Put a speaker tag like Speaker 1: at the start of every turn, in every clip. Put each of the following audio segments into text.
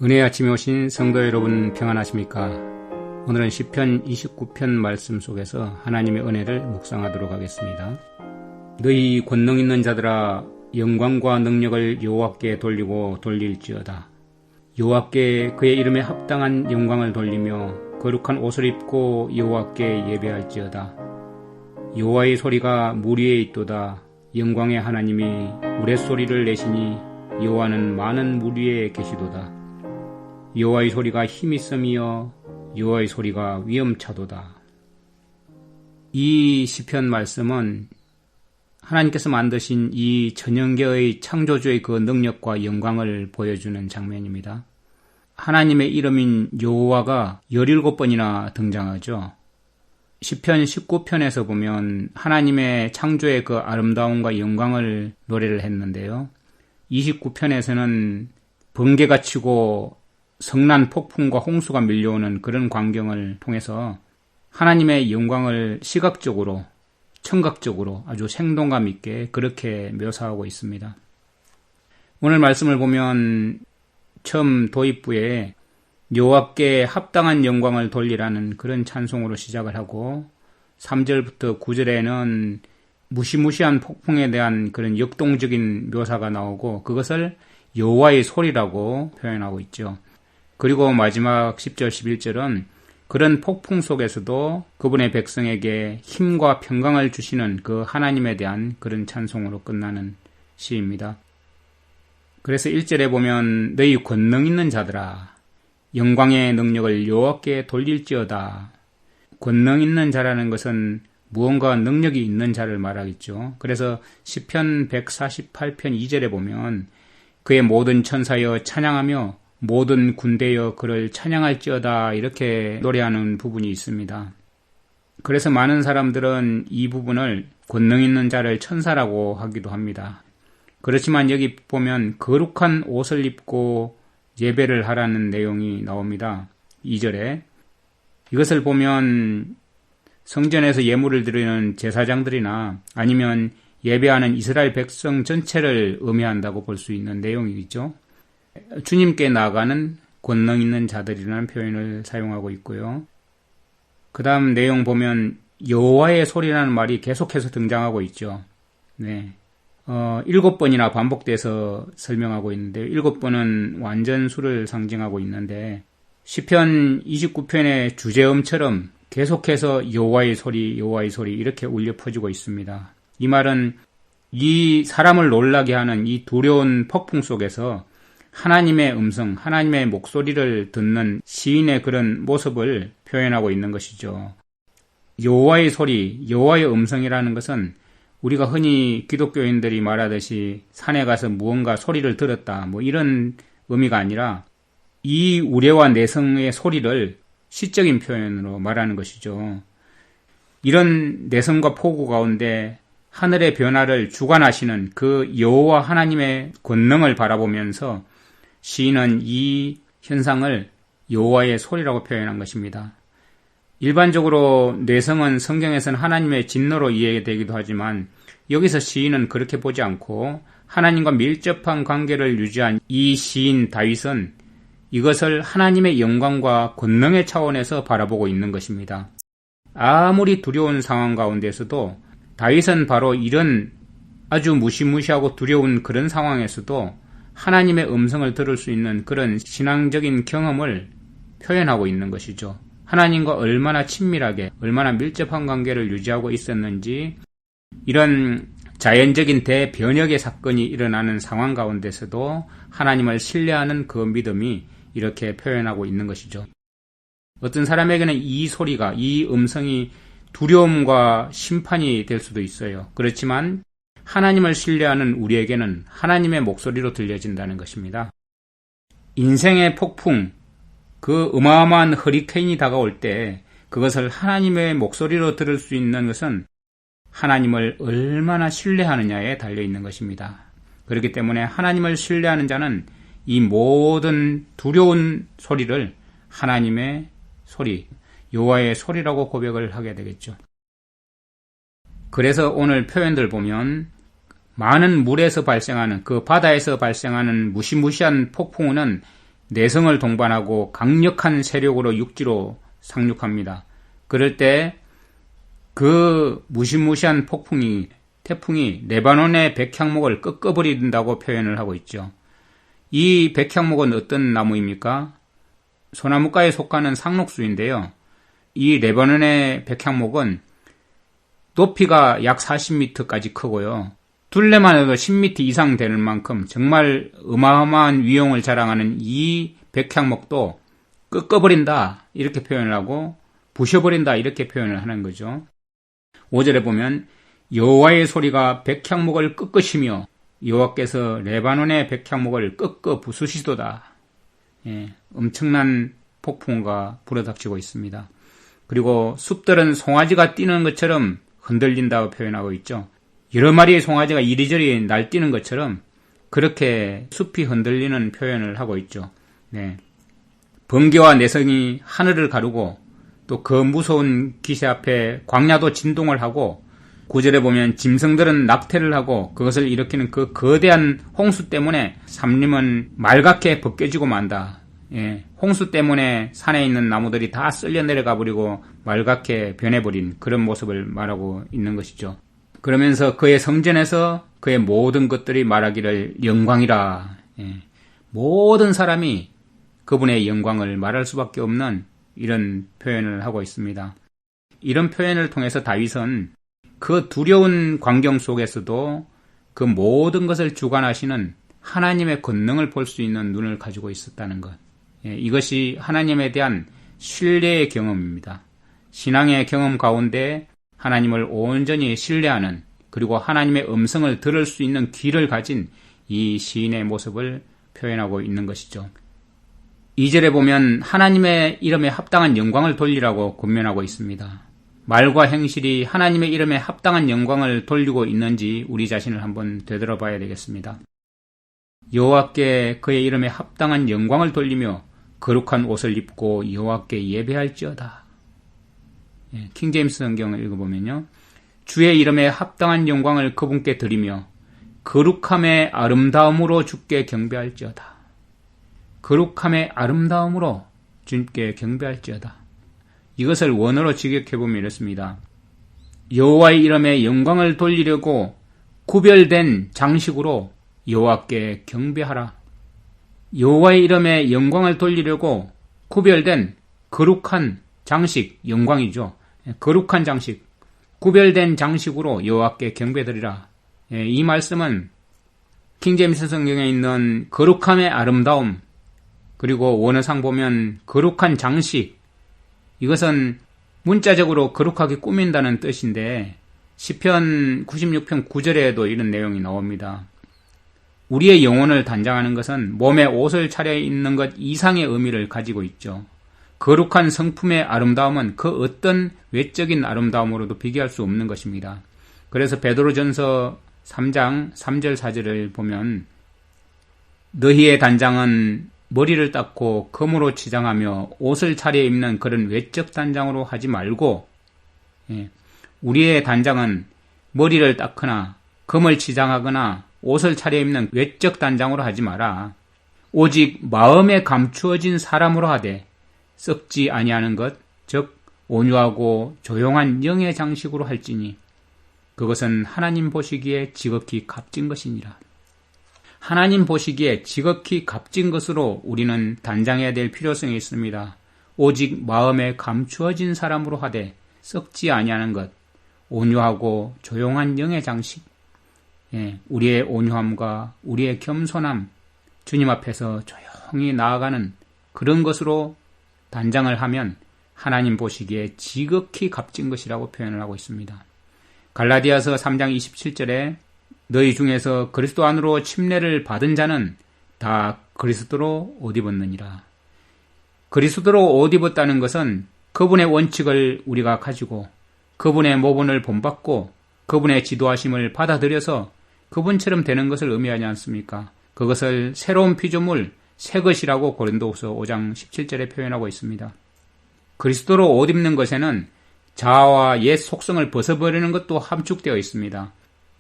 Speaker 1: 은혜의 아침에 오신 성도 여러분 평안하십니까? 오늘은 시편 29편 말씀 속에서 하나님의 은혜를 묵상하도록 하겠습니다. 너희 권능 있는 자들아 영광과 능력을 여호와께 돌리고 돌릴지어다. 여호와께 그의 이름에 합당한 영광을 돌리며 거룩한 옷을 입고 여호와께 예배할지어다. 여호와의 소리가 물 위에 있도다. 영광의 하나님이 우레소리를 내시니 여호와는 많은 물 위에 계시도다. 여호와의 소리가 힘있음이여 여호와의 소리가 위엄차도다. 이 시편 말씀은 하나님께서 만드신 이 전형계의 창조주의 그 능력과 영광을 보여주는 장면입니다. 하나님의 이름인 여호와가 17번이나 등장하죠. 시편 19편에서 보면 하나님의 창조의 그 아름다움과 영광을 노래를 했는데요. 29편에서는 번개가 치고 성난 폭풍과 홍수가 밀려오는 그런 광경을 통해서 하나님의 영광을 시각적으로, 청각적으로 아주 생동감 있게 그렇게 묘사하고 있습니다. 오늘 말씀을 보면 처음 도입부에 여호와께 합당한 영광을 돌리라는 그런 찬송으로 시작을 하고 3절부터 9절에는 무시무시한 폭풍에 대한 그런 역동적인 묘사가 나오고 그것을 여호와의 소리라고 표현하고 있죠. 그리고 마지막 10절, 11절은 그런 폭풍 속에서도 그분의 백성에게 힘과 평강을 주시는 그 하나님에 대한 그런 찬송으로 끝나는 시입니다. 그래서 1절에 보면 너희 권능 있는 자들아 영광의 능력을 여호와께 돌릴지어다. 권능 있는 자라는 것은 무언가 능력이 있는 자를 말하겠죠. 그래서 시편 148편 2절에 보면 그의 모든 천사여 찬양하며 모든 군대여 그를 찬양할지어다 이렇게 노래하는 부분이 있습니다. 그래서 많은 사람들은 이 부분을 권능 있는 자를 천사라고 하기도 합니다. 그렇지만 여기 보면 거룩한 옷을 입고 예배를 하라는 내용이 나옵니다. 2절에 이것을 보면 성전에서 예물을 드리는 제사장들이나 아니면 예배하는 이스라엘 백성 전체를 의미한다고 볼 수 있는 내용이죠. 주님께 나아가는 권능 있는 자들이라는 표현을 사용하고 있고요. 그 다음 내용 보면 여호와의 소리라는 말이 계속해서 등장하고 있죠. 네. 7번이나 반복돼서 설명하고 있는데 7번은 완전수를 상징하고 있는데 시편 29편의 주제음처럼 계속해서 여호와의 소리 이렇게 울려 퍼지고 있습니다. 이 말은 이 사람을 놀라게 하는 이 두려운 폭풍 속에서 하나님의 음성, 하나님의 목소리를 듣는 시인의 그런 모습을 표현하고 있는 것이죠. 여호와의 소리, 여호와의 음성이라는 것은 우리가 흔히 기독교인들이 말하듯이 산에 가서 무언가 소리를 들었다, 이런 의미가 아니라 이 우레와 내성의 소리를 시적인 표현으로 말하는 것이죠. 이런 내성과 폭우 가운데 하늘의 변화를 주관하시는 그 여호와 하나님의 권능을 바라보면서 시인은 이 현상을 여호와의 소리라고 표현한 것입니다. 일반적으로 내성은 성경에서는 하나님의 진노로 이해되기도 하지만 여기서 시인은 그렇게 보지 않고 하나님과 밀접한 관계를 유지한 이 시인 다윗은 이것을 하나님의 영광과 권능의 차원에서 바라보고 있는 것입니다. 아무리 두려운 상황 가운데서도 다윗은 바로 이런 아주 무시무시하고 두려운 그런 상황에서도 하나님의 음성을 들을 수 있는 그런 신앙적인 경험을 표현하고 있는 것이죠. 하나님과 얼마나 친밀하게, 얼마나 밀접한 관계를 유지하고 있었는지 이런 자연적인 대변혁의 사건이 일어나는 상황 가운데서도 하나님을 신뢰하는 그 믿음이 이렇게 표현하고 있는 것이죠. 어떤 사람에게는 이 소리가, 이 음성이 두려움과 심판이 될 수도 있어요. 그렇지만 하나님을 신뢰하는 우리에게는 하나님의 목소리로 들려진다는 것입니다. 인생의 폭풍, 그 어마어마한 허리케인이 다가올 때 그것을 하나님의 목소리로 들을 수 있는 것은 하나님을 얼마나 신뢰하느냐에 달려있는 것입니다. 그렇기 때문에 하나님을 신뢰하는 자는 이 모든 두려운 소리를 하나님의 소리, 여호와의 소리라고 고백을 하게 되겠죠. 그래서 오늘 표현들 보면 많은 물에서 발생하는 그 바다에서 발생하는 무시무시한 폭풍우는 내성을 동반하고 강력한 세력으로 육지로 상륙합니다. 그럴 때 그 무시무시한 태풍이 레바논의 백향목을 꺾어버린다고 표현을 하고 있죠. 이 백향목은 어떤 나무입니까? 소나무과에 속하는 상록수인데요. 이 레바논의 백향목은 높이가 약 40m까지 크고요. 둘레만 해도 10m 이상 되는 만큼 정말 어마어마한 위용을 자랑하는 이 백향목도 꺾어버린다 이렇게 표현을 하고 부셔버린다 이렇게 표현을 하는 거죠. 5절에 보면 여호와의 소리가 백향목을 꺾으시며 여호와께서 레바논의 백향목을 꺾어 부수시도다. 엄청난 폭풍우가 불어닥치고 있습니다. 그리고 숲들은 송아지가 뛰는 것처럼 흔들린다고 표현하고 있죠. 여러 마리의 송아지가 이리저리 날뛰는 것처럼 그렇게 숲이 흔들리는 표현을 하고 있죠. 번개와 내성이 하늘을 가르고 또 그 무서운 기세 앞에 광야도 진동을 하고 9절에 보면 짐승들은 낙태를 하고 그것을 일으키는 그 거대한 홍수 때문에 산림은 말갛게 벗겨지고 만다. 홍수 때문에 산에 있는 나무들이 다 쓸려 내려가 버리고 말갛게 변해버린 그런 모습을 말하고 있는 것이죠. 그러면서 그의 성전에서 그의 모든 것들이 말하기를 영광이라. 모든 사람이 그분의 영광을 말할 수밖에 없는 이런 표현을 하고 있습니다. 이런 표현을 통해서 다윗은 그 두려운 광경 속에서도 그 모든 것을 주관하시는 하나님의 권능을 볼 수 있는 눈을 가지고 있었다는 것. 이것이 하나님에 대한 신뢰의 경험입니다. 신앙의 경험 가운데 하나님을 온전히 신뢰하는 그리고 하나님의 음성을 들을 수 있는 귀를 가진 이 시인의 모습을 표현하고 있는 것이죠. 2절에 보면 하나님의 이름에 합당한 영광을 돌리라고 권면하고 있습니다. 말과 행실이 하나님의 이름에 합당한 영광을 돌리고 있는지 우리 자신을 한번 되돌아봐야 되겠습니다. 여호와께 그의 이름에 합당한 영광을 돌리며 거룩한 옷을 입고 여호와께 예배할지어다. 킹제임스 성경을 읽어보면요. 주의 이름에 합당한 영광을 그분께 드리며 거룩함의 아름다움으로 주께 경배할지어다. 거룩함의 아름다움으로 주께 경배할지어다. 이것을 원어로 직역해보면 이렇습니다. 여호와의 이름에 영광을 돌리려고 구별된 장식으로 여호와께 경배하라. 여호와의 이름에 영광을 돌리려고 구별된 거룩한 장식, 영광이죠. 거룩한 장식, 구별된 장식으로 여호와께 경배드리라. 이 말씀은 킹제임스 성경에 있는 거룩함의 아름다움, 그리고 원어상 보면 거룩한 장식, 이것은 문자적으로 거룩하게 꾸민다는 뜻인데 시편 96편 9절에도 이런 내용이 나옵니다. 우리의 영혼을 단장하는 것은 몸에 옷을 차려입는 것 이상의 의미를 가지고 있죠. 거룩한 성품의 아름다움은 그 어떤 외적인 아름다움으로도 비교할 수 없는 것입니다. 그래서 베드로전서 3장 3절 4절을 보면 너희의 단장은 머리를 닦고 검으로 치장하며 옷을 차려입는 그런 외적 단장으로 하지 말고 우리의 단장은 머리를 닦거나 검을 치장하거나 옷을 차려입는 외적 단장으로 하지 마라. 오직 마음에 감추어진 사람으로 하되 썩지 아니하는 것, 즉 온유하고 조용한 영의 장식으로 할지니 그것은 하나님 보시기에 지극히 값진 것이니라. 하나님 보시기에 지극히 값진 것으로 우리는 단장해야 될 필요성이 있습니다. 오직 마음에 감추어진 사람으로 하되 썩지 아니하는 것, 온유하고 조용한 영의 장식. 우리의 온유함과 우리의 겸손함, 주님 앞에서 조용히 나아가는 그런 것으로 단장을 하면 하나님 보시기에 지극히 값진 것이라고 표현을 하고 있습니다. 갈라디아서 3장 27절에 너희 중에서 그리스도 안으로 침례를 받은 자는 다 그리스도로 옷 입었느니라. 그리스도로 옷 입었다는 것은 그분의 원칙을 우리가 가지고 그분의 모본을 본받고 그분의 지도하심을 받아들여서 그분처럼 되는 것을 의미하지 않습니까? 그것을 새로운 피조물, 새 것이라고 고린도후서 5장 17절에 표현하고 있습니다. 그리스도로 옷 입는 것에는 자아와 옛 속성을 벗어버리는 것도 함축되어 있습니다.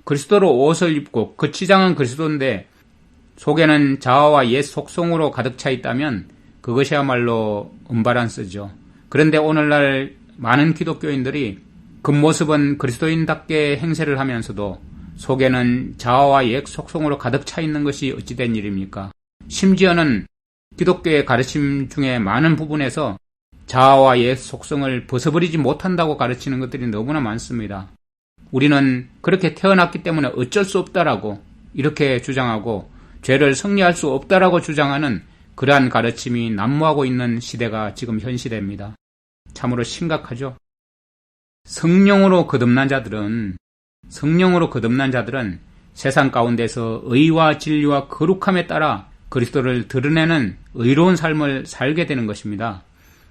Speaker 1: 그리스도로 옷을 입고 그 치장은 그리스도인데 속에는 자아와 옛 속성으로 가득 차 있다면 그것이야말로 음바란스죠. 그런데 오늘날 많은 기독교인들이 겉모습은 그리스도인답게 행세를 하면서도 속에는 자아와 옛 속성으로 가득 차 있는 것이 어찌된 일입니까? 심지어는 기독교의 가르침 중에 많은 부분에서 자아와 옛 속성을 벗어버리지 못한다고 가르치는 것들이 너무나 많습니다. 우리는 그렇게 태어났기 때문에 어쩔 수 없다라고 이렇게 주장하고 죄를 승리할 수 없다라고 주장하는 그러한 가르침이 난무하고 있는 시대가 지금 현 시대입니다. 참으로 심각하죠. 성령으로 거듭난 자들은 세상 가운데서 의와 진리와 거룩함에 따라 그리스도를 드러내는 의로운 삶을 살게 되는 것입니다.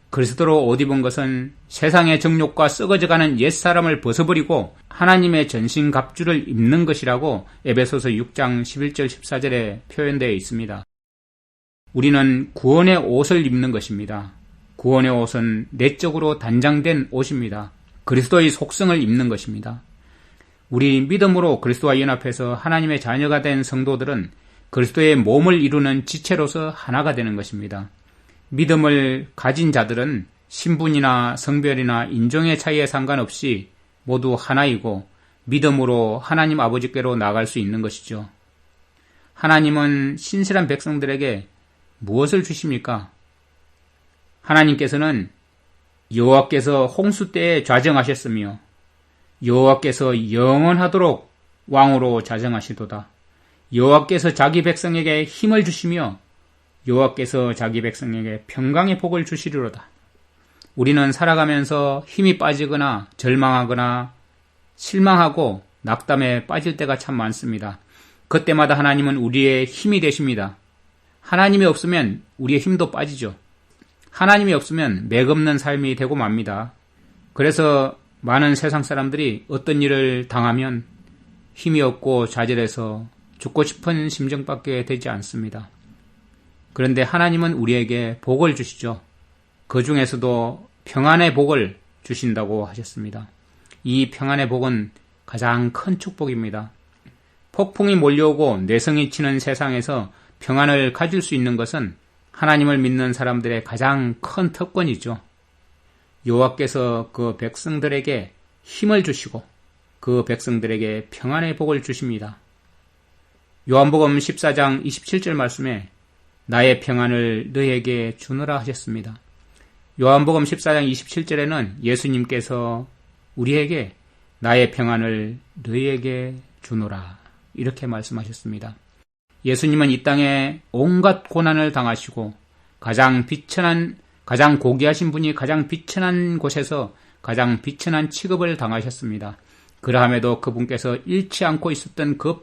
Speaker 1: 그리스도로 옷 입은 것은 세상의 정욕과 썩어져가는 옛사람을 벗어버리고 하나님의 전신갑주를 입는 것이라고 에베소서 6장 11절 14절에 표현되어 있습니다. 우리는 구원의 옷을 입는 것입니다. 구원의 옷은 내적으로 단장된 옷입니다. 그리스도의 속성을 입는 것입니다. 우리 믿음으로 그리스도와 연합해서 하나님의 자녀가 된 성도들은 그리스도의 몸을 이루는 지체로서 하나가 되는 것입니다. 믿음을 가진 자들은 신분이나 성별이나 인종의 차이에 상관없이 모두 하나이고 믿음으로 하나님 아버지께로 나갈 수 있는 것이죠. 하나님은 신실한 백성들에게 무엇을 주십니까? 하나님께서는 여호와께서 홍수 때에 좌정하셨으며 여호와께서 영원하도록 왕으로 자정하시도다. 여호와께서 자기 백성에게 힘을 주시며 여호와께서 자기 백성에게 평강의 복을 주시리로다. 우리는 살아가면서 힘이 빠지거나 절망하거나 실망하고 낙담에 빠질 때가 참 많습니다. 그때마다 하나님은 우리의 힘이 되십니다. 하나님이 없으면 우리의 힘도 빠지죠. 하나님이 없으면 맥없는 삶이 되고 맙니다. 그래서 많은 세상 사람들이 어떤 일을 당하면 힘이 없고 좌절해서 죽고 싶은 심정밖에 되지 않습니다. 그런데 하나님은 우리에게 복을 주시죠. 그 중에서도 평안의 복을 주신다고 하셨습니다. 이 평안의 복은 가장 큰 축복입니다. 폭풍이 몰려오고 내성이 치는 세상에서 평안을 가질 수 있는 것은 하나님을 믿는 사람들의 가장 큰 특권이죠. 여호와께서 그 백성들에게 힘을 주시고 그 백성들에게 평안의 복을 주십니다. 요한복음 14장 27절 말씀에 나의 평안을 너에게 주노라 하셨습니다. 요한복음 14장 27절에는 예수님께서 우리에게 나의 평안을 너에게 주노라 이렇게 말씀하셨습니다. 예수님은 이 땅에 온갖 고난을 당하시고 가장 고귀하신 분이 가장 비천한 곳에서 가장 비천한 취급을 당하셨습니다. 그러함에도 그분께서 잃지 않고 있었던 그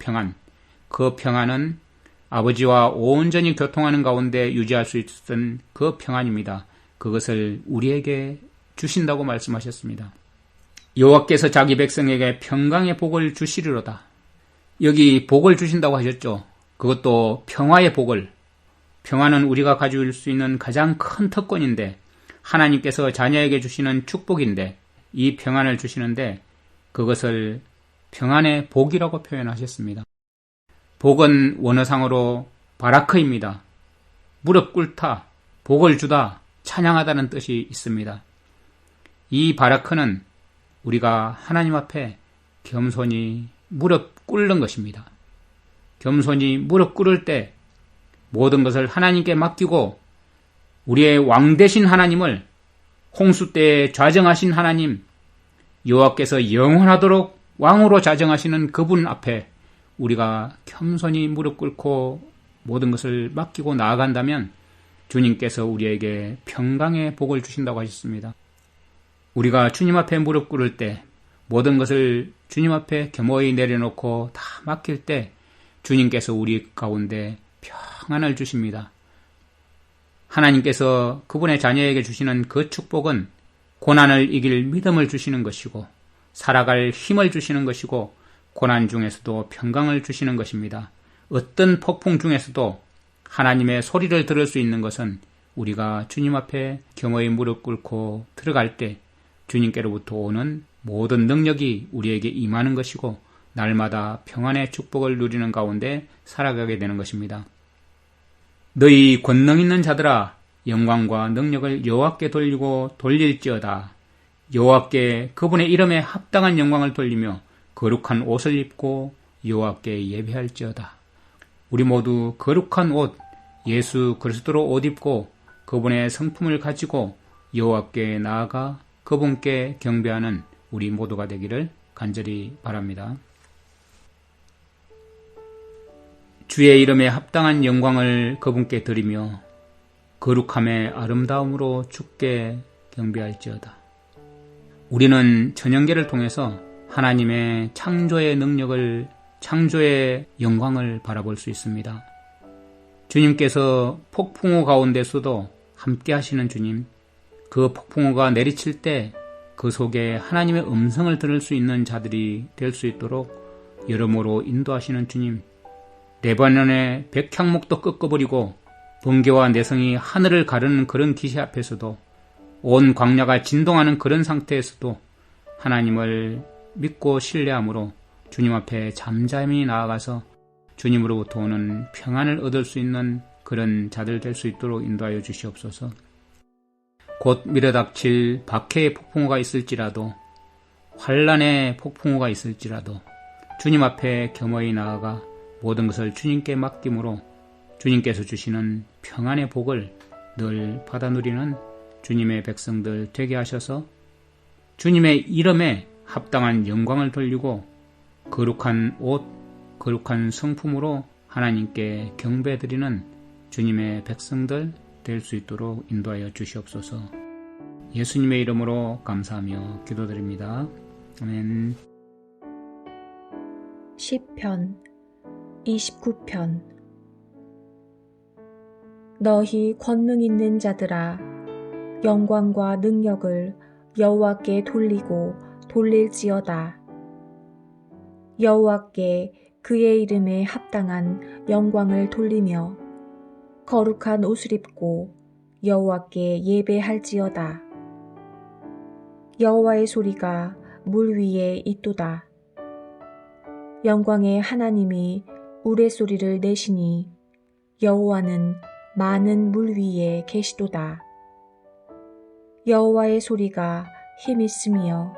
Speaker 1: 평안은 아버지와 온전히 교통하는 가운데 유지할 수 있었던 그 평안입니다. 그것을 우리에게 주신다고 말씀하셨습니다. 여호와께서 자기 백성에게 평강의 복을 주시리로다. 여기 복을 주신다고 하셨죠. 그것도 평화의 복을. 평화는 우리가 가질 수 있는 가장 큰 특권인데 하나님께서 자녀에게 주시는 축복인데 이 평안을 주시는데 그것을 평안의 복이라고 표현하셨습니다. 복은 원어상으로 바라크입니다. 무릎 꿇다, 복을 주다, 찬양하다는 뜻이 있습니다. 이 바라크는 우리가 하나님 앞에 겸손히 무릎 꿇는 것입니다. 겸손히 무릎 꿇을 때 모든 것을 하나님께 맡기고 우리의 왕 되신 하나님을 홍수 때에 좌정하신 하나님, 여호와께서 영원하도록 왕으로 자정하시는 그분 앞에 우리가 겸손히 무릎 꿇고 모든 것을 맡기고 나아간다면 주님께서 우리에게 평강의 복을 주신다고 하셨습니다. 우리가 주님 앞에 무릎 꿇을 때 모든 것을 주님 앞에 겸허히 내려놓고 다 맡길 때 주님께서 우리 가운데 평안을 주십니다. 하나님께서 그분의 자녀에게 주시는 그 축복은 고난을 이길 믿음을 주시는 것이고 살아갈 힘을 주시는 것이고 고난 중에서도 평강을 주시는 것입니다. 어떤 폭풍 중에서도 하나님의 소리를 들을 수 있는 것은 우리가 주님 앞에 겸허히 무릎 꿇고 들어갈 때 주님께로부터 오는 모든 능력이 우리에게 임하는 것이고 날마다 평안의 축복을 누리는 가운데 살아가게 되는 것입니다. 너희 권능 있는 자들아 영광과 능력을 여호와께 돌리고 돌릴지어다. 여호와께 그분의 이름에 합당한 영광을 돌리며 거룩한 옷을 입고 여호와께 예배할지어다. 우리 모두 거룩한 옷 예수 그리스도로 옷 입고 그분의 성품을 가지고 여호와께 나아가 그분께 경배하는 우리 모두가 되기를 간절히 바랍니다. 주의 이름에 합당한 영광을 그분께 드리며 거룩함의 아름다움으로 주께 경배할지어다. 우리는 천연계를 통해서 하나님의 창조의 능력을, 창조의 영광을 바라볼 수 있습니다. 주님께서 폭풍우 가운데서도 함께 하시는 주님, 그 폭풍우가 내리칠 때 그 속에 하나님의 음성을 들을 수 있는 자들이 될 수 있도록 여러모로 인도하시는 주님, 레바논의 백향목도 꺾어버리고 번개와 내성이 하늘을 가르는 그런 기세 앞에서도 온 광야가 진동하는 그런 상태에서도 하나님을 믿고 신뢰함으로 주님 앞에 잠잠히 나아가서 주님으로부터 오는 평안을 얻을 수 있는 그런 자들 될 수 있도록 인도하여 주시옵소서. 곧 밀어닥칠 박해의 폭풍우가 있을지라도 환란의 폭풍우가 있을지라도 주님 앞에 겸허히 나아가 모든 것을 주님께 맡김으로 주님께서 주시는 평안의 복을 늘 받아 누리는 주님의 백성들 되게 하셔서 주님의 이름에 합당한 영광을 돌리고 거룩한 옷, 거룩한 성품으로 하나님께 경배드리는 주님의 백성들 될 수 있도록 인도하여 주시옵소서. 예수님의 이름으로 감사하며 기도드립니다. 아멘.
Speaker 2: 시편 29편. 너희 권능 있는 자들아 영광과 능력을 여호와께 돌리고 돌릴지어다. 여호와께 그의 이름에 합당한 영광을 돌리며 거룩한 옷을 입고 여호와께 예배할지어다. 여호와의 소리가 물 위에 있도다. 영광의 하나님이 우레소리를 내시니 여호와는 많은 물 위에 계시도다. 여호와의 소리가 힘있으며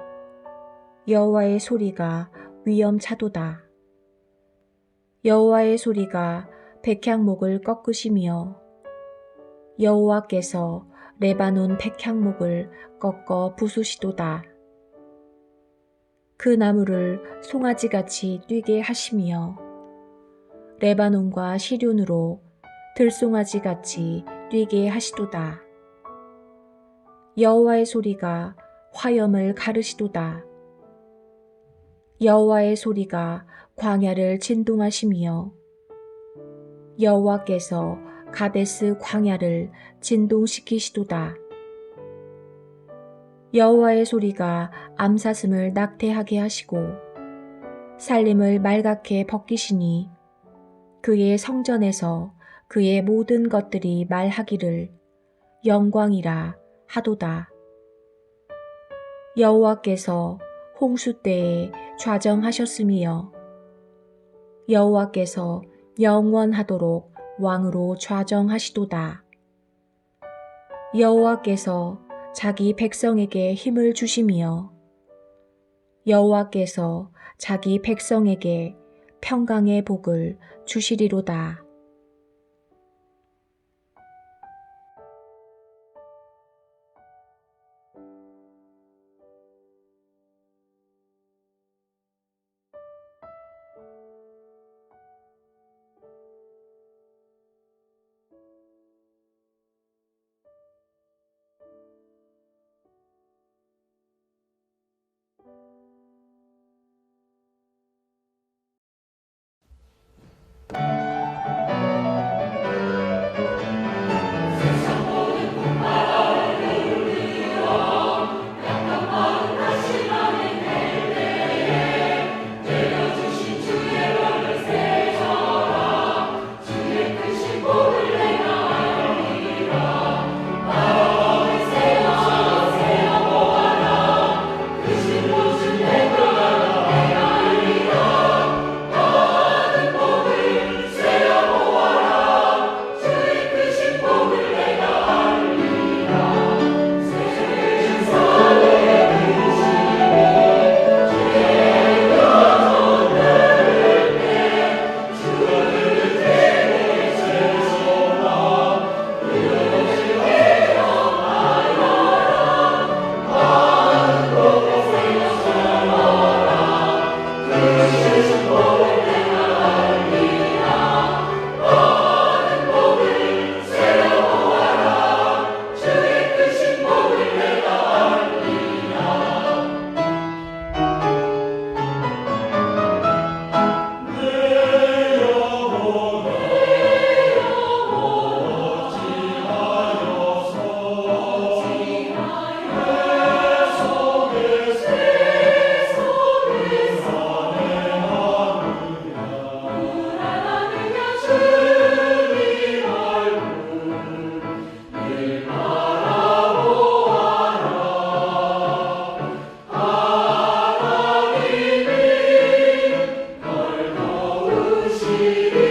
Speaker 2: 여호와의 소리가 위엄차도다. 여호와의 소리가 백향목을 꺾으시며 여호와께서 레바논 백향목을 꺾어 부수시도다. 그 나무를 송아지같이 뛰게 하시며 레바논과 시륜으로 들송아지같이 뛰게 하시도다. 여호와의 소리가 화염을 가르시도다. 여호와의 소리가 광야를 진동하시며 여호와께서 가데스 광야를 진동시키시도다. 여호와의 소리가 암사슴을 낙태하게 하시고 살림을 말갛게 벗기시니 그의 성전에서 그의 모든 것들이 말하기를 영광이라 하도다. 여호와께서 홍수 때에 좌정하셨으며 여호와께서 영원하도록 왕으로 좌정하시도다. 여호와께서 자기 백성에게 힘을 주시며 여호와께서 자기 백성에게 평강의 복을 주시리로다.
Speaker 3: 주시리로다